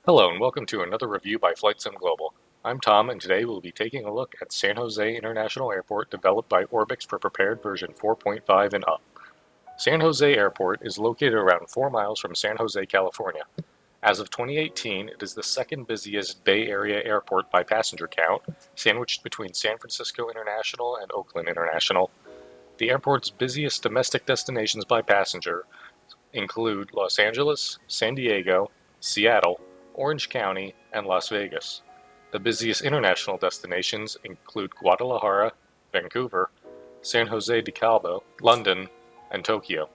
Hello and welcome to another review by Flight Sim Global. I'm Tom and today we'll be taking a look at San Jose International Airport developed by Orbx for prepared version 4.5 and up. San Jose Airport is located around 4 miles from San Jose, California. As of 2018, it is the second busiest Bay Area airport by passenger count, sandwiched between San Francisco International and Oakland International. The airport's busiest domestic destinations by passenger include Los Angeles, San Diego, Seattle, Orange County, and Las Vegas. The busiest international destinations include Guadalajara, Vancouver, San Jose de Cabo, London, and Tokyo.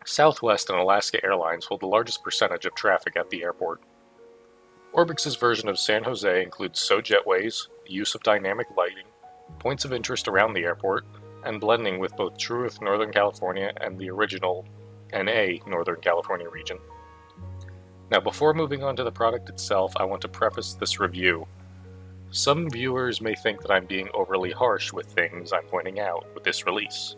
Southwest and Alaska Airlines hold the largest percentage of traffic at the airport. Orbx's version of San Jose includes SO jetways, the use of dynamic lighting, points of interest around the airport, and blending with both Truth Northern California and the original NA Northern California region. Now, before moving on to the product itself, I want to preface this review. Some viewers may think that I'm being overly harsh with things I'm pointing out with this release.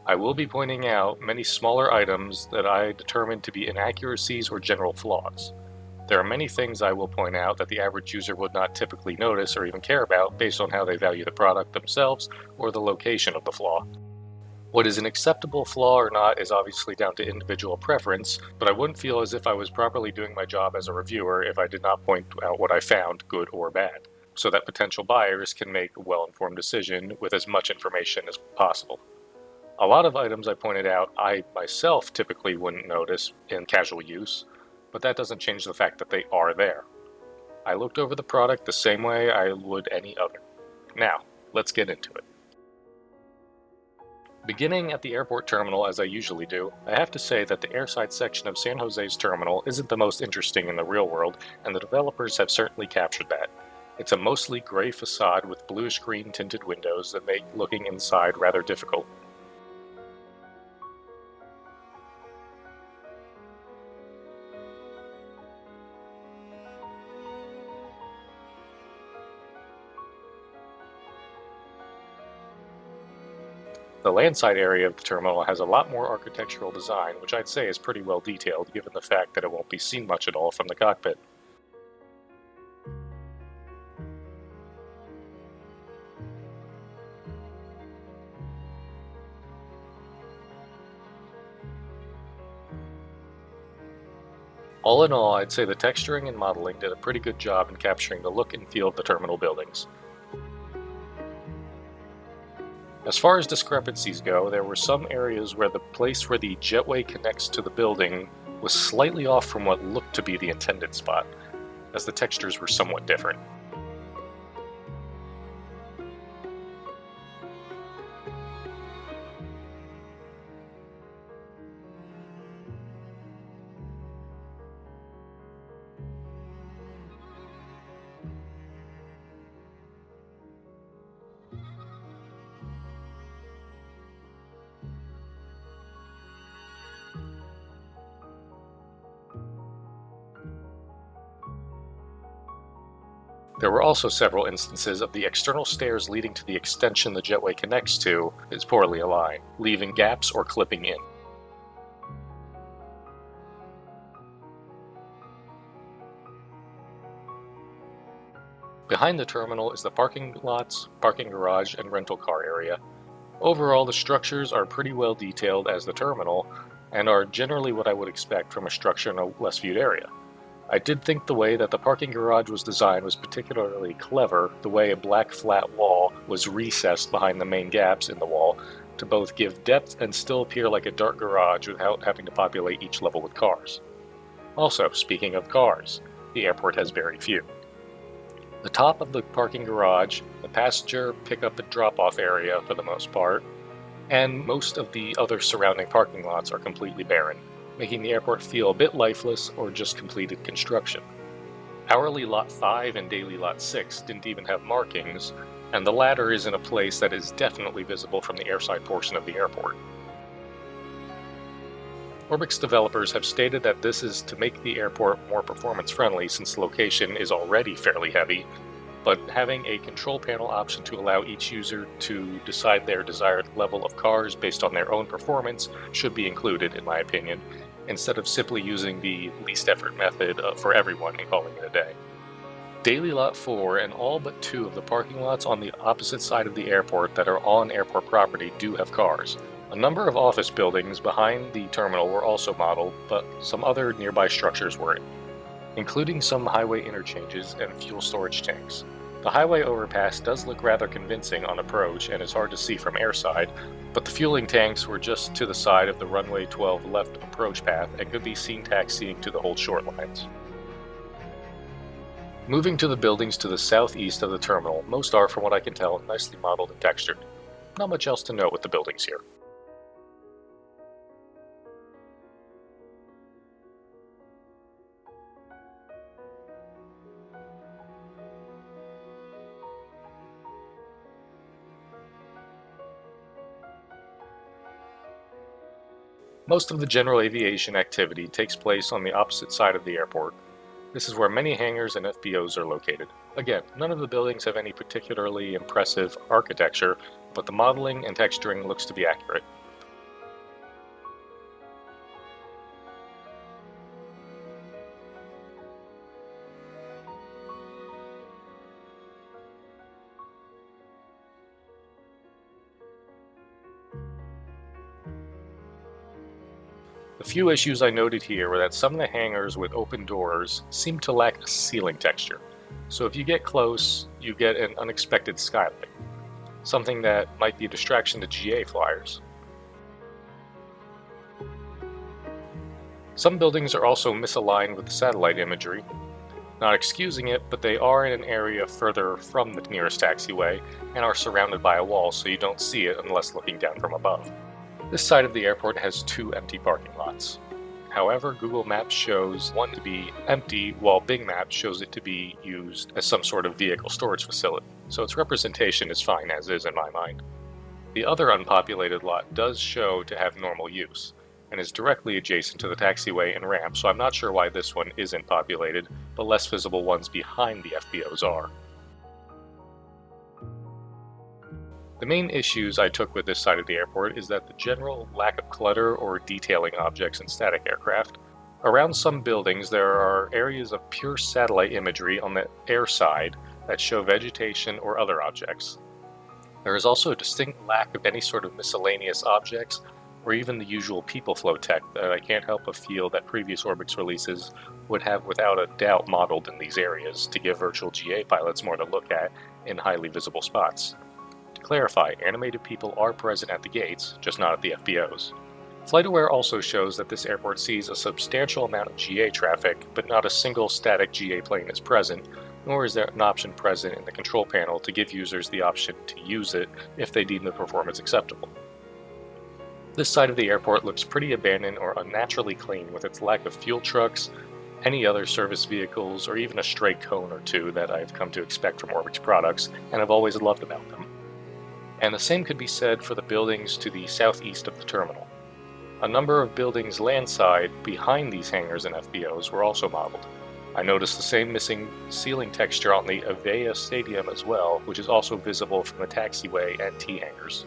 I will be pointing out many smaller items that I determine to be inaccuracies or general flaws. There are many things I will point out that the average user would not typically notice or even care about based on how they value the product themselves or the location of the flaw. What is an acceptable flaw or not is obviously down to individual preference, but I wouldn't feel as if I was properly doing my job as a reviewer if I did not point out what I found, good or bad, so that potential buyers can make a well-informed decision with as much information as possible. A lot of items I pointed out I myself typically wouldn't notice in casual use, but that doesn't change the fact that they are there. I looked over the product the same way I would any other. Now, let's get into it. Beginning at the airport terminal as I usually do, I have to say that the airside section of San Jose's terminal isn't the most interesting in the real world, and the developers have certainly captured that. It's a mostly gray facade with bluish-green tinted windows that make looking inside rather difficult. The landside area of the terminal has a lot more architectural design, which I'd say is pretty well detailed given the fact that it won't be seen much at all from the cockpit. All in all, I'd say the texturing and modeling did a pretty good job in capturing the look and feel of the terminal buildings. As far as discrepancies go, there were some areas where the place where the jetway connects to the building was slightly off from what looked to be the intended spot, as the textures were somewhat different. There were also several instances of the external stairs leading to the extension the jetway connects to is poorly aligned, leaving gaps or clipping in. Behind the terminal is the parking lots, parking garage, and rental car area. Overall, the structures are pretty well detailed as the terminal, and are generally what I would expect from a structure in a less viewed area. I did think the way that the parking garage was designed was particularly clever, the way a black flat wall was recessed behind the main gaps in the wall to both give depth and still appear like a dark garage without having to populate each level with cars. Also, speaking of cars, the airport has very few. The top of the parking garage, the passenger pickup and drop-off area for the most part, and most of the other surrounding parking lots are completely barren, making the airport feel a bit lifeless or just completed construction. Hourly Lot 5 and Daily Lot 6 didn't even have markings, and the latter is in a place that is definitely visible from the airside portion of the airport. Orbx developers have stated that this is to make the airport more performance-friendly since the location is already fairly heavy, but having a control panel option to allow each user to decide their desired level of cars based on their own performance should be included, in my opinion, instead of simply using the least effort method for everyone and calling it a day. Daily Lot 4 and all but 2 of the parking lots on the opposite side of the airport that are on airport property do have cars. A number of office buildings behind the terminal were also modeled, but some other nearby structures weren't, including some highway interchanges and fuel storage tanks. The highway overpass does look rather convincing on approach and is hard to see from airside, but the fueling tanks were just to the side of the runway 12 left approach path and could be seen taxiing to the hold short lines. Moving to the buildings to the southeast of the terminal, most are, from what I can tell, nicely modeled and textured. Not much else to note with the buildings here. Most of the general aviation activity takes place on the opposite side of the airport. This is where many hangars and FBOs are located. Again, none of the buildings have any particularly impressive architecture, but the modeling and texturing looks to be accurate. The few issues I noted here were that some of the hangars with open doors seem to lack a ceiling texture, so if you get close, you get an unexpected skylight, something that might be a distraction to GA flyers. Some buildings are also misaligned with the satellite imagery, not excusing it, but they are in an area further from the nearest taxiway and are surrounded by a wall, so you don't see it unless looking down from above. This side of the airport has 2 empty parking lots. However, Google Maps shows one to be empty, while Bing Maps shows it to be used as some sort of vehicle storage facility, so its representation is fine as is in my mind. The other unpopulated lot does show to have normal use, and is directly adjacent to the taxiway and ramp, so I'm not sure why this one isn't populated, but less visible ones behind the FBOs are. The main issues I took with this side of the airport is that the general lack of clutter or detailing objects in static aircraft. Around some buildings there are areas of pure satellite imagery on the air side that show vegetation or other objects. There is also a distinct lack of any sort of miscellaneous objects or even the usual people flow tech that I can't help but feel that previous Orbx releases would have without a doubt modeled in these areas to give virtual GA pilots more to look at in highly visible spots. To clarify, animated people are present at the gates, just not at the FBOs. FlightAware also shows that this airport sees a substantial amount of GA traffic, but not a single static GA plane is present, nor is there an option present in the control panel to give users the option to use it if they deem the performance acceptable. This side of the airport looks pretty abandoned or unnaturally clean with its lack of fuel trucks, any other service vehicles, or even a stray cone or two that I've come to expect from Orbx products and have always loved about them. And the same could be said for the buildings to the southeast of the terminal. A number of buildings landside behind these hangars and FBOs were also modeled. I noticed the same missing ceiling texture on the Avaya Stadium as well, which is also visible from the taxiway and T hangars.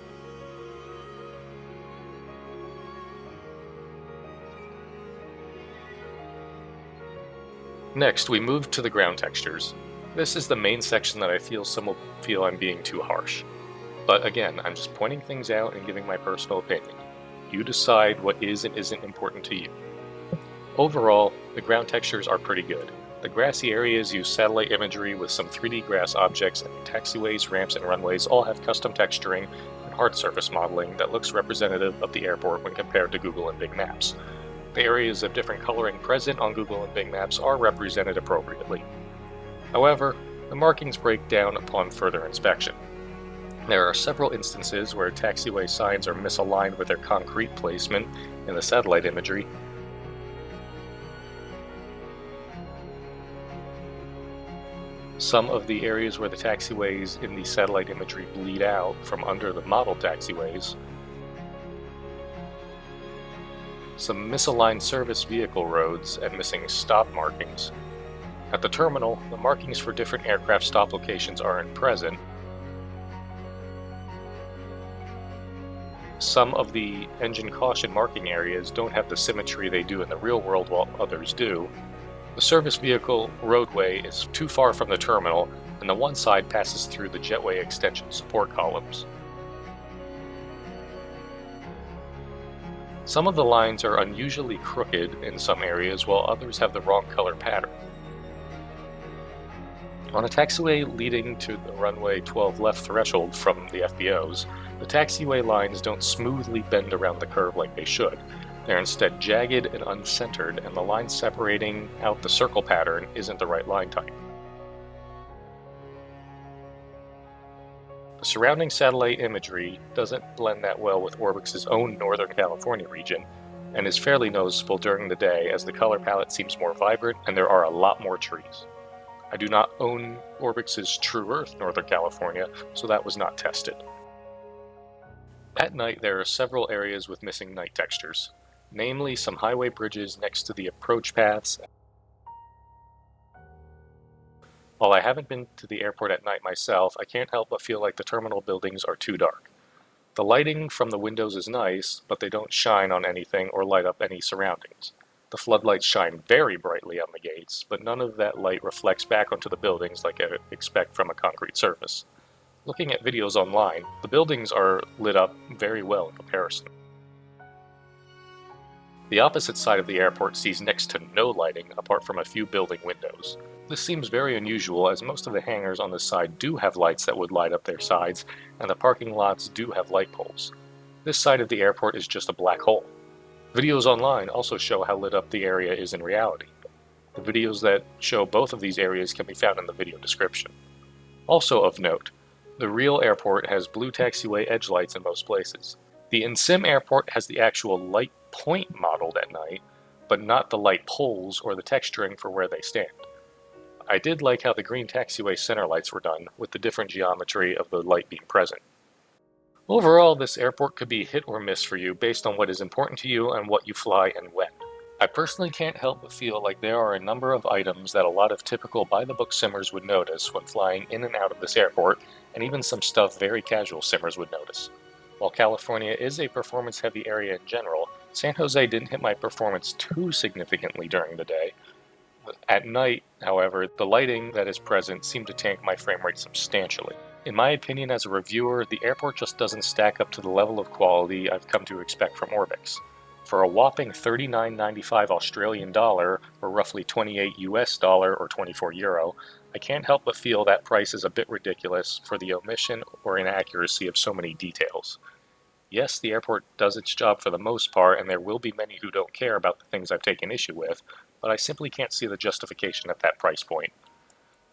Next, we move to the ground textures. This is the main section that I feel some will feel I'm being too harsh. But again, I'm just pointing things out and giving my personal opinion. You decide what is and isn't important to you. Overall, the ground textures are pretty good. The grassy areas use satellite imagery with some 3D grass objects, and the taxiways, ramps, and runways all have custom texturing and hard surface modeling that looks representative of the airport when compared to Google and Bing Maps. The areas of different coloring present on Google and Bing Maps are represented appropriately. However, the markings break down upon further inspection. There are several instances where taxiway signs are misaligned with their concrete placement in the satellite imagery. Some of the areas where the taxiways in the satellite imagery bleed out from under the model taxiways. Some misaligned service vehicle roads and missing stop markings. At the terminal, the markings for different aircraft stop locations aren't present. some of the engine caution marking areas don't have the symmetry they do in the real world while others do. The service vehicle roadway is too far from the terminal, and the one side passes through the jetway extension support columns. Some of the lines are unusually crooked in some areas, while others have the wrong color pattern. On a taxiway leading to the runway 12 left threshold from the FBOs, the taxiway lines don't smoothly bend around the curve like they should. They're instead jagged and uncentered, and the line separating out the circle pattern isn't the right line type. The surrounding satellite imagery doesn't blend that well with Orbx's own Northern California region, and is fairly noticeable during the day as the color palette seems more vibrant and there are a lot more trees. I do not own Orbx's True Earth Northern California, so that was not tested. At night, there are several areas with missing night textures, namely some highway bridges next to the approach paths. While I haven't been to the airport at night myself, I can't help but feel like the terminal buildings are too dark. The lighting from the windows is nice, but they don't shine on anything or light up any surroundings. The floodlights shine very brightly on the gates, but none of that light reflects back onto the buildings like I expect from a concrete surface. Looking at videos online, the buildings are lit up very well in comparison. The opposite side of the airport sees next to no lighting apart from a few building windows. This seems very unusual as most of the hangars on this side do have lights that would light up their sides, and the parking lots do have light poles. This side of the airport is just a black hole. Videos online also show how lit up the area is in reality. The videos that show both of these areas can be found in the video description. Also of note, the real airport has blue taxiway edge lights in most places. The in-sim airport has the actual light point modeled at night, but not the light poles or the texturing for where they stand. I did like how the green taxiway center lights were done, with the different geometry of the light being present. Overall, this airport could be hit or miss for you based on what is important to you and what you fly and when. I personally can't help but feel like there are a number of items that a lot of typical by-the-book simmers would notice when flying in and out of this airport, and even some stuff very casual simmers would notice. While California is a performance-heavy area in general, San Jose didn't hit my performance too significantly during the day. At night, however, the lighting that is present seemed to tank my frame rate substantially. In my opinion as a reviewer, the airport just doesn't stack up to the level of quality I've come to expect from Orbx. For a whopping $39.95 Australian dollar, or roughly 28 US dollar or 24 euro, I can't help but feel that price is a bit ridiculous for the omission or inaccuracy of so many details. Yes, the airport does its job for the most part, and there will be many who don't care about the things I've taken issue with, but I simply can't see the justification at that price point.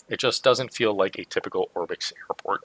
It just doesn't feel like a typical Orbx airport.